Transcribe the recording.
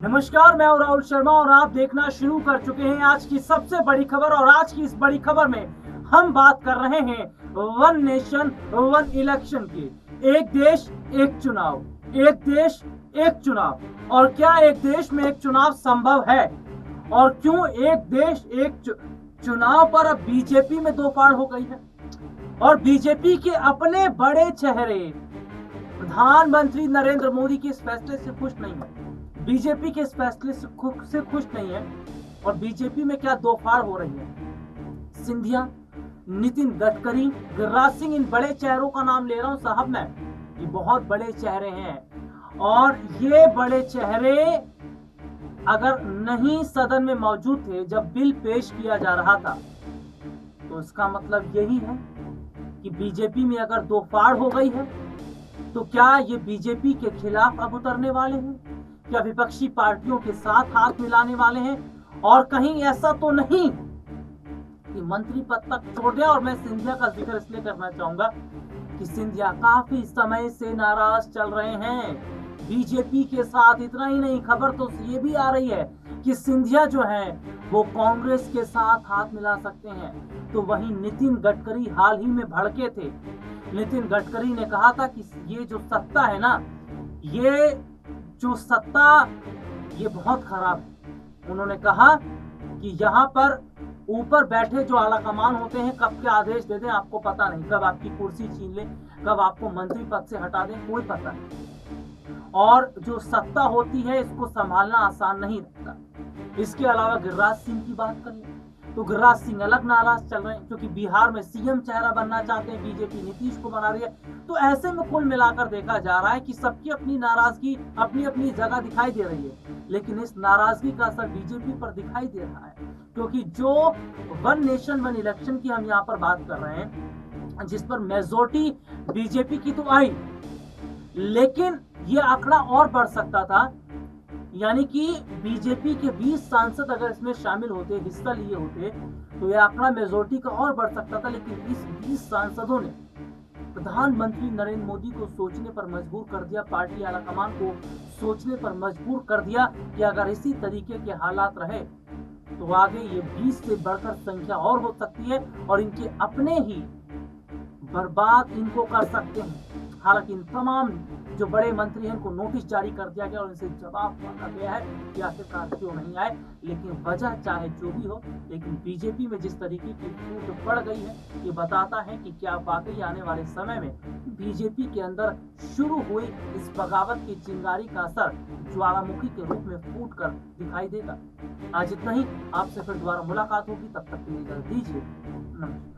नमस्कार, मैं हूं राहुल शर्मा और आप देखना शुरू कर चुके हैं आज की सबसे बड़ी खबर। और आज की इस बड़ी खबर में हम बात कर रहे हैं वन नेशन वन इलेक्शन की। एक देश एक चुनाव, एक देश एक चुनाव। और क्या एक देश में एक चुनाव संभव है? और क्यों एक देश एक चुनाव पर अब बीजेपी में दो फाड़ हो गई है? और बीजेपी के अपने बड़े चेहरे प्रधानमंत्री नरेंद्र मोदी के इस फैसले से खुश नहीं है, बीजेपी के इस फैसले से खुश नहीं है। और बीजेपी में क्या दो फाड़ हो रही है? सिंधिया, नितिन गडकरी, गिरिराज सिंह, इन बड़े चेहरों का नाम ले रहा हूं साहब मैं। ये बहुत बड़े चेहरे हैं और ये बड़े चेहरे अगर नहीं सदन में मौजूद थे जब बिल पेश किया जा रहा था, तो इसका मतलब यही है कि बीजेपी में अगर दो फाड़ हो गई है, तो क्या ये बीजेपी के खिलाफ अब उतरने वाले हैं? क्या विपक्षी पार्टियों के साथ हाथ मिलाने वाले हैं? और कहीं ऐसा तो नहीं कि मंत्री पद तक छोड़ दिया? और मैं सिंधिया का जिक्र इसलिए करना चाहूंगा कि सिंधिया काफी समय से नाराज चल रहे हैं बीजेपी के साथ। इतना ही नहीं, खबर तो ये भी आ रही है कि सिंधिया जो है वो कांग्रेस के साथ हाथ मिला सकते हैं। तो वहीं नितिन गडकरी हाल ही में भड़के थे। नितिन गडकरी ने कहा था कि ये जो सत्ता है ना, ये जो सत्ता ये बहुत खराब है। उन्होंने कहा कि यहाँ पर ऊपर बैठे जो आला कमान होते हैं, कब के आदेश दे दें आपको पता नहीं, कब आपकी कुर्सी छीन ले, कब आपको मंत्री पद से हटा दें, कोई पता नहीं। और जो सत्ता होती है इसको संभालना आसान नहीं रहता। इसके अलावा गिरिराज सिंह की बात कर लें तो गिरिराज सिंह अलग नाराज चल रहे हैं, क्योंकि बिहार में सीएम चेहरा बनना चाहते हैं बीजेपी, नीतीश को बना रही है। तो ऐसे में कुल मिलाकर देखा जा रहा है कि सबकी अपनी नाराजगी अपनी अपनी जगह दिखाई दे रही है, लेकिन इस नाराजगी का असर बीजेपी पर दिखाई दे रहा है। क्योंकि जो वन नेशन वन इलेक्शन की हम यहाँ पर बात कर रहे हैं, जिस पर मेजोरिटी बीजेपी की तो आई, लेकिन ये आंकड़ा और बढ़ सकता था। यानी कि बीजेपी के 20 सांसद अगर इसमें शामिल होते, हिस्सा लिए होते, तो यह आंकड़ा मेजोरिटी का और बढ़ सकता था। लेकिन इस 20 सांसदों ने प्रधानमंत्री नरेंद्र मोदी को सोचने पर मजबूर कर दिया, पार्टी आलाकमान को सोचने पर मजबूर कर दिया कि अगर इसी तरीके के हालात रहे तो आगे ये 20 से बढ़कर संख्या और हो सकती है और इनके अपने ही बर्बाद इनको कर सकते हैं। हालांकि इन तमाम जो बड़े मंत्री हैं उनको नोटिस जारी कर दिया गया और इनसे जवाब मांगा गया है कि आखिरकार क्यों नहीं आए। लेकिन वजह चाहे जो भी हो, लेकिन बीजेपी में जिस तरीके की फूट पड़ गई है, ये बताता है कि क्या वाकई आने वाले समय में बीजेपी के अंदर शुरू हुई इस बगावत की चिंगारी का असर ज्वालामुखी के रूप में फूट कर दिखाई देगा। आज इतना ही, आपसे फिर दोबारा मुलाकात होगी, तब तक के लिए इजाजत दीजिए। नमस्कार।